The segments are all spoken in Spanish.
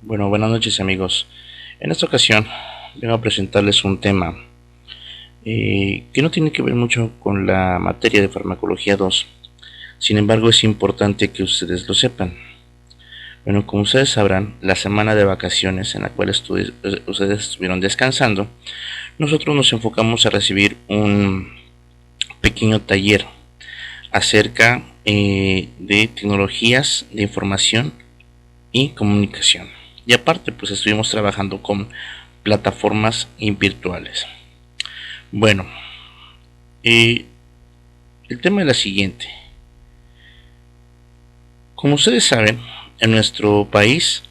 Bueno, buenas noches amigos. En esta ocasión vengo a presentarles un tema que no tiene que ver mucho con la materia de farmacología 2. Sin embargo, es importante que ustedes lo sepan. Bueno, como ustedes sabrán, la semana de vacaciones en la cual ustedes estuvieron descansando, nosotros nos enfocamos a recibir un pequeño taller acerca de tecnologías de información y comunicación. Y aparte, pues estuvimos trabajando con plataformas virtuales. Bueno, eh, el tema es la siguiente. Como ustedes saben, en nuestro país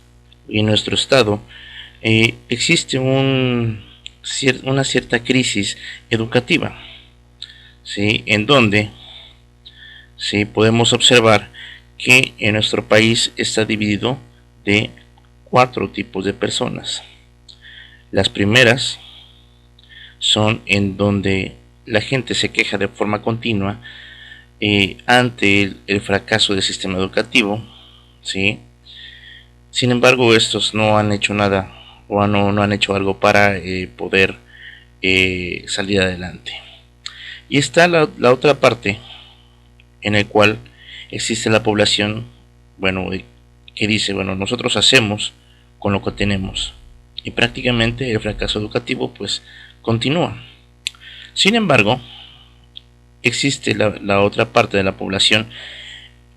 y en nuestro estado existe una cierta crisis educativa, ¿sí? En donde ¿sí? Podemos observar que en nuestro país está dividido de cuatro tipos de personas. Las primeras son en donde la gente se queja de forma continua ante el fracaso del sistema educativo, ¿sí? Sin embargo, estos no han hecho nada o no han hecho algo para poder salir adelante. Y está la otra parte en el cual existe la población, bueno, que dice, bueno, nosotros hacemos con lo que tenemos y prácticamente el fracaso educativo pues continúa. Sin embargo, existe la otra parte de la población,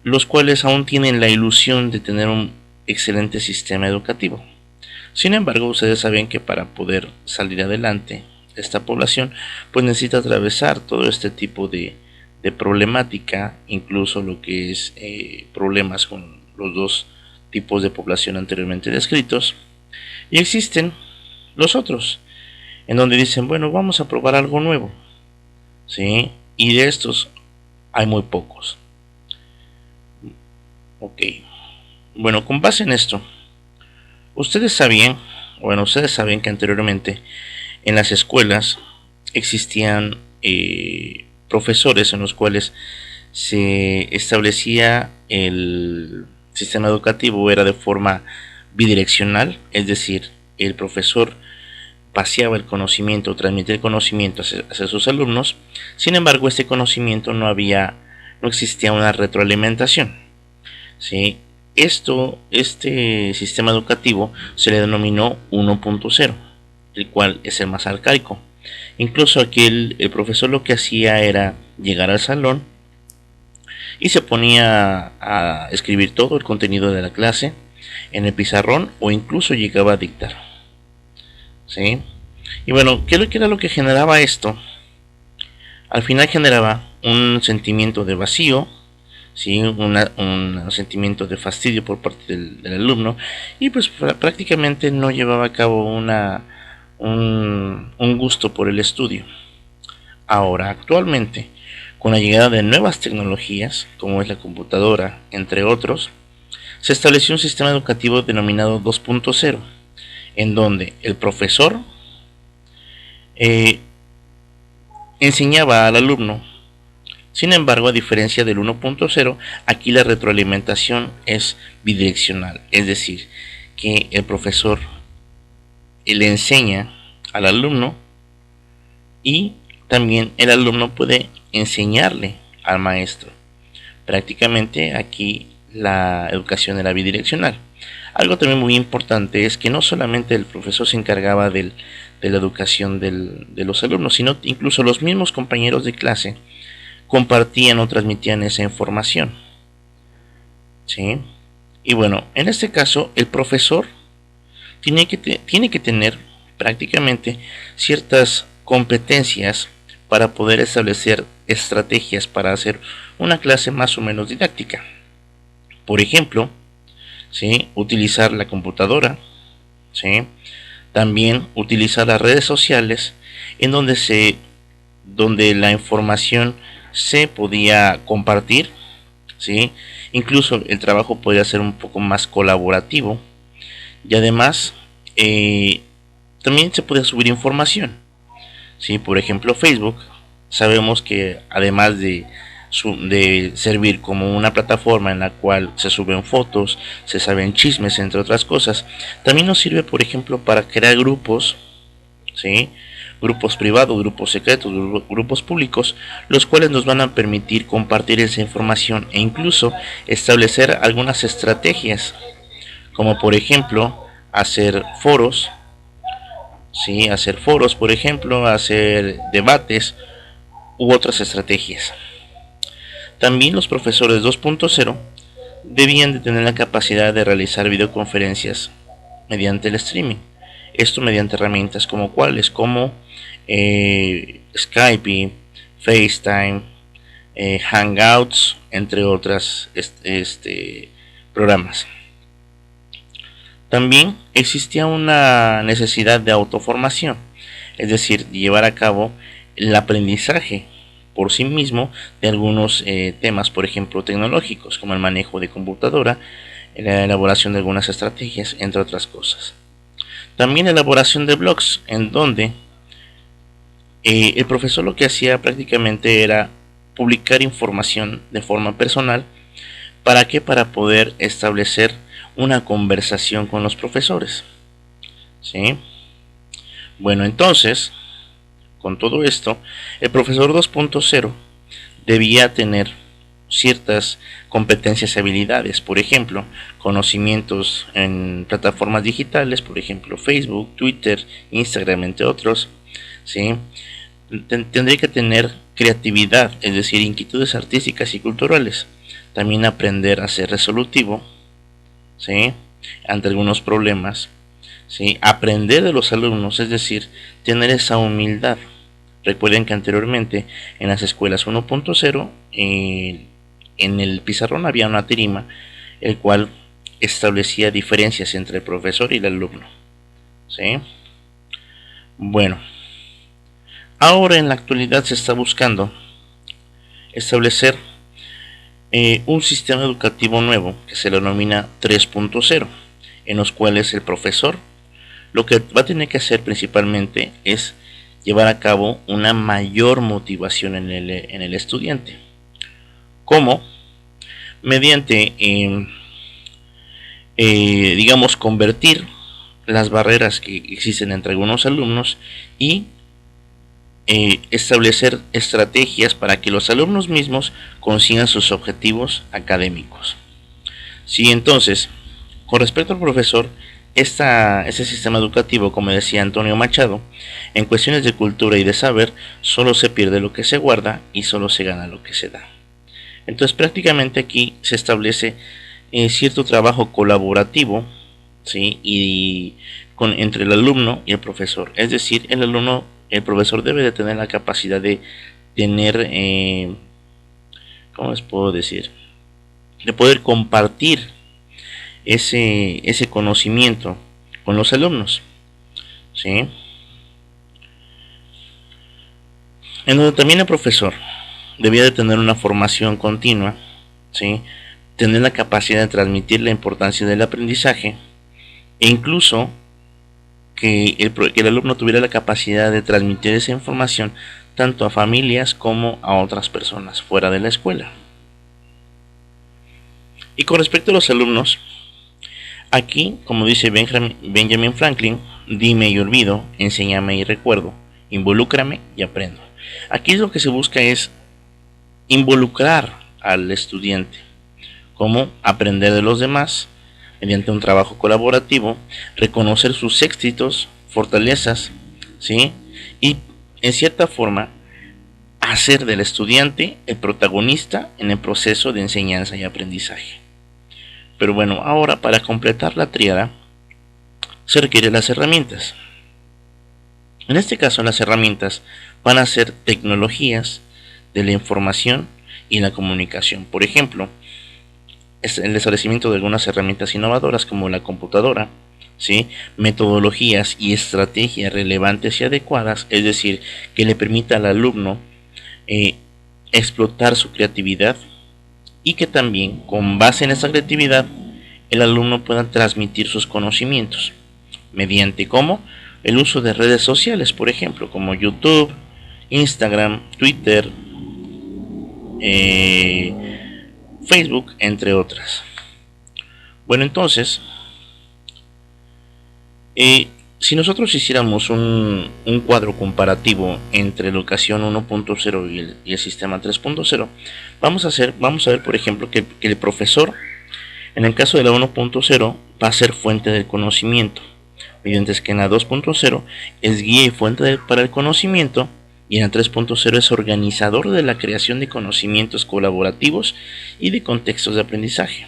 los cuales aún tienen la ilusión de tener un excelente sistema educativo. Sin embargo, ustedes saben que para poder salir adelante esta población pues necesita atravesar todo este tipo de problemática, incluso lo que es problemas con los dos tipos de población anteriormente descritos. Y existen los otros, en donde dicen, bueno, vamos a probar algo nuevo, ¿sí? Y de estos hay muy pocos. Ok. Bueno, con base en esto, ustedes sabían que anteriormente en las escuelas existían profesores en los cuales se establecía el sistema educativo era de forma bidireccional, es decir, el profesor paseaba el conocimiento, transmitía el conocimiento hacia sus alumnos. Sin embargo, este conocimiento no existía una retroalimentación, ¿sí? Este sistema educativo se le denominó 1.0, el cual es el más arcaico. Incluso aquí el profesor lo que hacía era llegar al salón y se ponía a escribir todo el contenido de la clase en el pizarrón o incluso llegaba a dictar, ¿sí? Y bueno, ¿qué era lo que generaba esto? Al final generaba un sentimiento de vacío, ¿sí? Un sentimiento de fastidio por parte del alumno y pues prácticamente no llevaba a cabo un gusto por el estudio. Ahora, actualmente, con la llegada de nuevas tecnologías, como es la computadora, entre otros, se estableció un sistema educativo denominado 2.0, en donde el profesor eh, enseñaba al alumno. Sin embargo, a diferencia del 1.0, aquí la retroalimentación es bidireccional, es decir, que el profesor le enseña al alumno y también el alumno puede enseñarle al maestro. Prácticamente aquí la educación era bidireccional. Algo también muy importante es que no solamente el profesor se encargaba de la educación de los alumnos, sino incluso los mismos compañeros de clase compartían o transmitían esa información, ¿sí? Y bueno, en este caso el profesor tiene que tener prácticamente ciertas competencias para poder establecer estrategias para hacer una clase más o menos didáctica. Por ejemplo, ¿sí? Utilizar la computadora, ¿sí? También utilizar las redes sociales en donde la información se podía compartir, ¿sí? Incluso el trabajo podía ser un poco más colaborativo y además también se podía subir información, ¿sí? Por ejemplo, Facebook, sabemos que además de de servir como una plataforma en la cual se suben fotos, se saben chismes, entre otras cosas, también nos sirve, por ejemplo, para crear grupos, ¿sí? Grupos privados, grupos secretos, grupos públicos, los cuales nos van a permitir compartir esa información e incluso establecer algunas estrategias, como por ejemplo hacer foros, ¿sí? Hacer foros, por ejemplo, hacer debates u otras estrategias. También los profesores 2.0 debían de tener la capacidad de realizar videoconferencias mediante el streaming. Esto mediante herramientas como cuáles, como Skype, FaceTime, Hangouts, entre otras programas. También existía una necesidad de autoformación, es decir, llevar a cabo el aprendizaje por sí mismo de algunos temas, por ejemplo, tecnológicos, como el manejo de computadora, la elaboración de algunas estrategias, entre otras cosas. También elaboración de blogs, en donde el profesor lo que hacía prácticamente era publicar información de forma personal. ¿Para qué? Para poder establecer una conversación con los profesores, ¿sí? Bueno, entonces, con todo esto, el profesor 2.0 debía tener ciertas competencias y habilidades, por ejemplo, conocimientos en plataformas digitales, por ejemplo, Facebook, Twitter, Instagram, entre otros, ¿sí? Tendría que tener creatividad, es decir, inquietudes artísticas y culturales. También aprender a ser resolutivo, ¿sí? Ante algunos problemas, ¿sí? Aprender de los alumnos, es decir, tener esa humildad. Recuerden que anteriormente en las escuelas 1.0 en el pizarrón había una tarima, el cual establecía diferencias entre el profesor y el alumno, ¿sí? Bueno, ahora en la actualidad se está buscando establecer un sistema educativo nuevo que se denomina 3.0, en los cuales el profesor lo que va a tener que hacer principalmente es llevar a cabo una mayor motivación en el estudiante, como mediante digamos, convertir las barreras que existen entre algunos alumnos y establecer estrategias para que los alumnos mismos consigan sus objetivos académicos. Sí, entonces, con respecto al profesor, este sistema educativo, como decía Antonio Machado, en cuestiones de cultura y de saber, solo se pierde lo que se guarda y solo se gana lo que se da. Entonces, prácticamente aquí se establece cierto trabajo colaborativo, ¿sí? Y entre el alumno y el profesor. Es decir, el profesor debe de tener la capacidad de tener, ¿cómo les puedo decir? De poder compartir ese conocimiento con los alumnos, ¿sí? En donde también el profesor debía de tener una formación continua, ¿sí? Tener la capacidad de transmitir la importancia del aprendizaje e incluso que el alumno tuviera la capacidad de transmitir esa información tanto a familias como a otras personas fuera de la escuela. Y con respecto a los alumnos, aquí, como dice Benjamin Franklin, dime y olvido, enséñame y recuerdo, involúcrame y aprendo. Aquí lo que se busca es involucrar al estudiante, como aprender de los demás mediante un trabajo colaborativo, reconocer sus éxitos, fortalezas, ¿sí? Y en cierta forma hacer del estudiante el protagonista en el proceso de enseñanza y aprendizaje. Pero bueno, ahora para completar la tríada se requieren las herramientas. En este caso las herramientas van a ser tecnologías de la información y la comunicación. Por ejemplo, el establecimiento de algunas herramientas innovadoras como la computadora, ¿sí? Metodologías y estrategias relevantes y adecuadas, es decir, que le permita al alumno explotar su creatividad y que también con base en esa creatividad el alumno pueda transmitir sus conocimientos mediante como el uso de redes sociales, por ejemplo, como YouTube, Instagram, Twitter, Facebook, entre otras. Bueno, entonces, si nosotros hiciéramos un cuadro comparativo entre la educación 1.0 y el sistema 3.0, vamos a ver, por ejemplo, que el profesor, en el caso de la 1.0, va a ser fuente del conocimiento, mientras que en la 2.0 es guía y fuente para el conocimiento, y en la 3.0 es organizador de la creación de conocimientos colaborativos y de contextos de aprendizaje.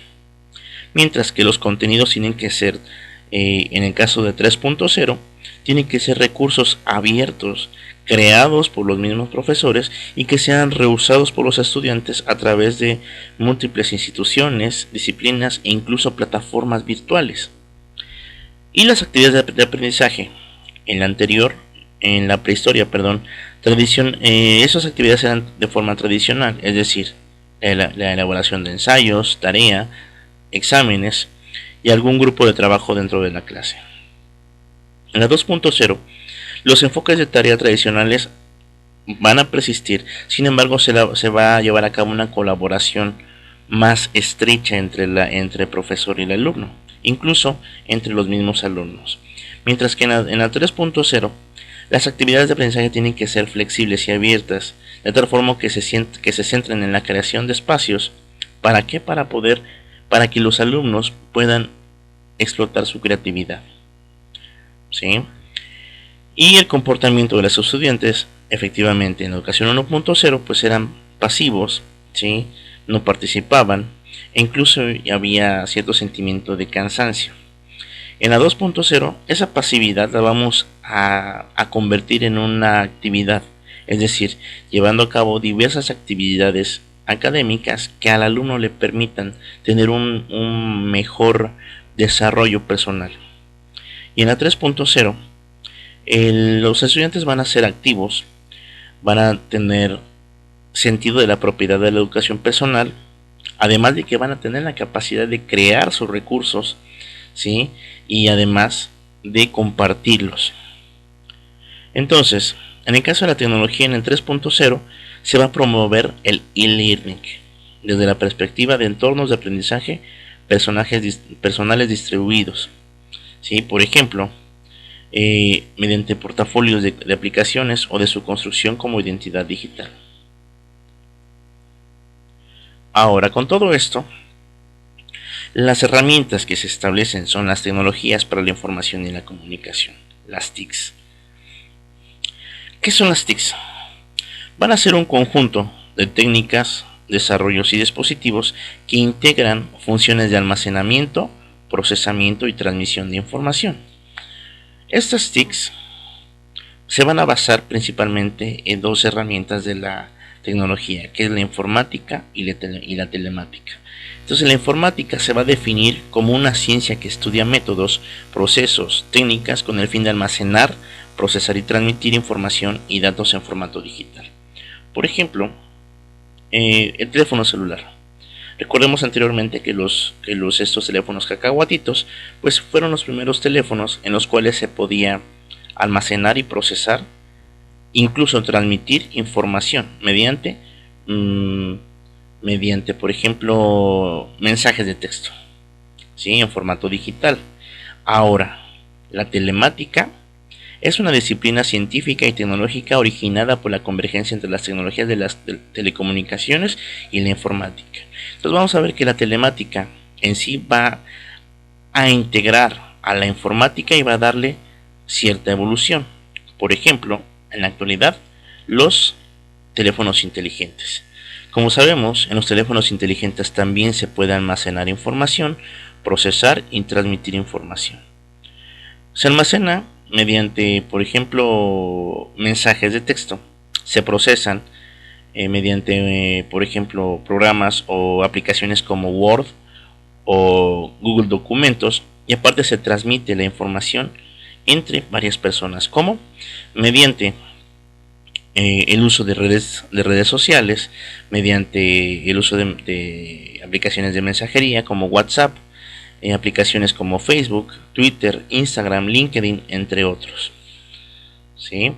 Mientras que los contenidos tienen que ser, en el caso de 3.0, tienen que ser recursos abiertos, creados por los mismos profesores y que sean reusados por los estudiantes a través de múltiples instituciones, disciplinas e incluso plataformas virtuales. Y las actividades de aprendizaje, en la prehistoria, esas actividades eran de forma tradicional, es decir, la elaboración de ensayos, tarea, exámenes y algún grupo de trabajo dentro de la clase. En la 2.0, los enfoques de tarea tradicionales van a persistir, sin embargo se va a llevar a cabo una colaboración más estrecha entre el profesor y el alumno, incluso entre los mismos alumnos. Mientras que en la 3.0, las actividades de aprendizaje tienen que ser flexibles y abiertas, de tal forma que se centren en la creación de espacios. ¿Para qué? Para que los alumnos puedan explotar su creatividad. ¿Sí? Y el comportamiento de los estudiantes, efectivamente, en la educación 1.0, pues eran pasivos, ¿sí? No participaban, e incluso había cierto sentimiento de cansancio. En la 2.0, esa pasividad la vamos a convertir en una actividad, es decir, llevando a cabo diversas actividades académicas que al alumno le permitan tener un mejor desarrollo personal. Y en la 3.0, los estudiantes van a ser activos, van a tener sentido de la propiedad de la educación personal, además de que van a tener la capacidad de crear sus recursos, ¿sí? Y además de compartirlos. Entonces, en el caso de la tecnología, en el 3.0 se va a promover el e-learning desde la perspectiva de entornos de aprendizaje personales distribuidos, ¿sí? Por ejemplo, mediante portafolios de aplicaciones o de su construcción como identidad digital. Ahora, con todo esto, las herramientas que se establecen son las tecnologías para la información y la comunicación, las TICs. ¿Qué son las TICs? Van a ser un conjunto de técnicas, desarrollos y dispositivos que integran funciones de almacenamiento, procesamiento y transmisión de información. Estas TICs se van a basar principalmente en dos herramientas de la tecnología, que es la informática y la telemática. Entonces la informática se va a definir como una ciencia que estudia métodos, procesos, técnicas con el fin de almacenar, procesar y transmitir información y datos en formato digital. Por ejemplo, el teléfono celular. Recordemos anteriormente que estos teléfonos cacahuatitos pues fueron los primeros teléfonos en los cuales se podía almacenar y procesar, incluso transmitir información mediante por ejemplo, mensajes de texto, ¿sí? En formato digital. Ahora, la telemática es una disciplina científica y tecnológica originada por la convergencia entre las tecnologías de las telecomunicaciones y la informática. Entonces vamos a ver que la telemática en sí va a integrar a la informática y va a darle cierta evolución. Por ejemplo, en la actualidad, los teléfonos inteligentes. Como sabemos, en los teléfonos inteligentes también se puede almacenar información, procesar y transmitir información. Se almacena mediante, por ejemplo, mensajes de texto. Se procesan mediante, por ejemplo, programas o aplicaciones como Word o Google Documentos, y aparte se transmite la información entre varias personas, como mediante el uso de redes sociales, mediante el uso de aplicaciones de mensajería como WhatsApp, aplicaciones como Facebook, Twitter, Instagram, LinkedIn, entre otros. ¿Sí?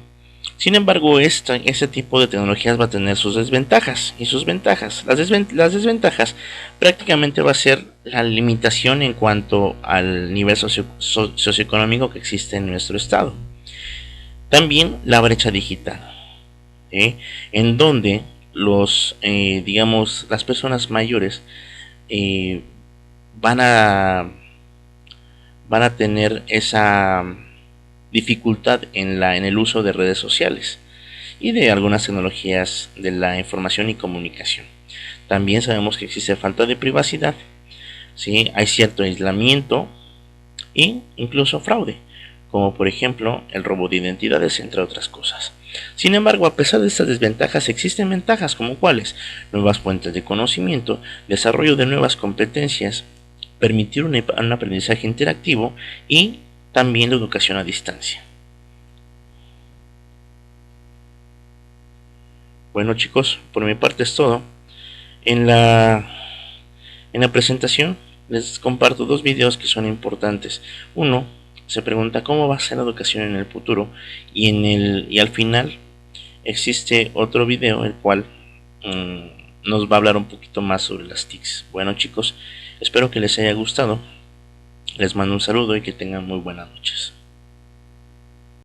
Sin embargo, este tipo de tecnologías va a tener sus desventajas y sus ventajas. Las desventajas prácticamente va a ser la limitación en cuanto al nivel socioeconómico que existe en nuestro estado. También la brecha digital, ¿eh? En donde digamos, las personas mayores eh, van a van a tener esa dificultad en el uso de redes sociales y de algunas tecnologías de la información y comunicación. También sabemos que existe falta de privacidad, ¿sí? Hay cierto aislamiento e incluso fraude, como por ejemplo el robo de identidades, entre otras cosas. Sin embargo, a pesar de estas desventajas, existen ventajas como cuáles: nuevas fuentes de conocimiento, desarrollo de nuevas competencias, permitir un aprendizaje interactivo y también la educación a distancia. Bueno chicos, por mi parte es todo. En la, en la presentación les comparto dos videos que son importantes. Uno se pregunta cómo va a ser la educación en el futuro, y al final existe otro video el cual nos va a hablar un poquito más sobre las TICs. Bueno chicos, espero que les haya gustado. Les mando un saludo y que tengan muy buenas noches.